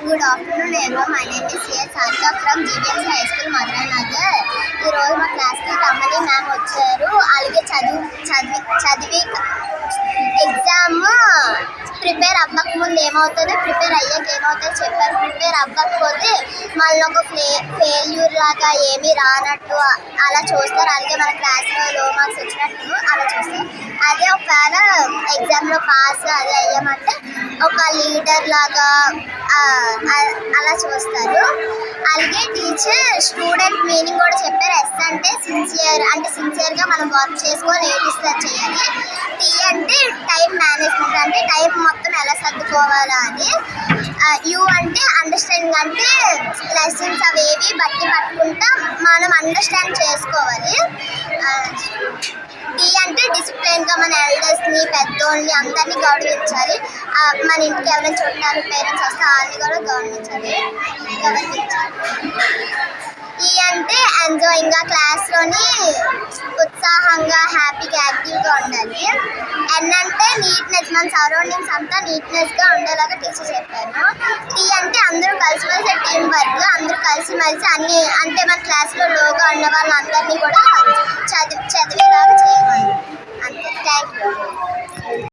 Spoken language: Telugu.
Good afternoon everyone. My name is C.S. Sarika from GBMC High School, Madurai Nagar. ఈ రోజు మా క్లాస్కి రమణి మ్యామ్ వచ్చారు. అలాగే చదివి ఎగ్జామ్ ప్రిపేర్ అవ్వకముందు ఏమవుతుందో ప్రిపేర్ అయ్యాక ఏమవుతుందో చెప్పారు. ప్రిపేర్ అవ్వకపోతే మళ్ళీ ఒక ఫెయిల్యూర్ లాగా ఏమీ రానట్టు అలా చూస్తారు. అలాగే మన క్లాస్లో లో మార్క్స్ వచ్చినట్టు అలా చూస్తారు. అదే ఒకవేళ ఎగ్జామ్లో పాస్ అది అయ్యామంటే ఒక లీడర్ లాగా అలా చూస్తారు. అలాగే టీచర్ స్టూడెంట్ మీనింగ్ కూడా చెప్పారు. ఎస్ అంటే సిన్సియర్గా మనం వర్క్ చేసుకొని ఏటిస్తారు చేయాలి. టీ అంటే టైం మేనేజ్మెంట్, అంటే టైం మొత్తం ఎలా సర్దుకోవాలా అని. యూ అంటే అండర్స్టాండింగ్, అంటే లెసన్స్ అవేవి పట్టుకుంటా మనం అండర్స్టాండ్ చేసుకోవాలి. డి అంటే డిసిప్లిన్గా మన ఎల్డర్స్ని పెద్దోళ్ళని అందరినీ గౌరవించాలి. మన ఇంటికి ఎవరైనా చుట్టాలు పేరెంట్స్ వస్తే వాళ్ళని కూడా గౌరవించాలి. ఈ అంటే ఎంజాయింగ్గా క్లాస్లోని ఉత్సాహంగా హ్యాపీగా యాక్టివ్గా ఉండాలి. ఎన్ అంటే నీట్నెస్, మన సరౌండింగ్స్ అంతా నీట్నెస్గా ఉండేలాగా టీచర్ చెప్పారు. టీ అంటే అందరూ కలిసిమెలిసి టీం వర్క్, అందరూ కలిసిమెలిసి అన్ని అంటే మన క్లాస్లో లోగా ఉన్న వాళ్ళందరినీ కూడా చదివేలాగా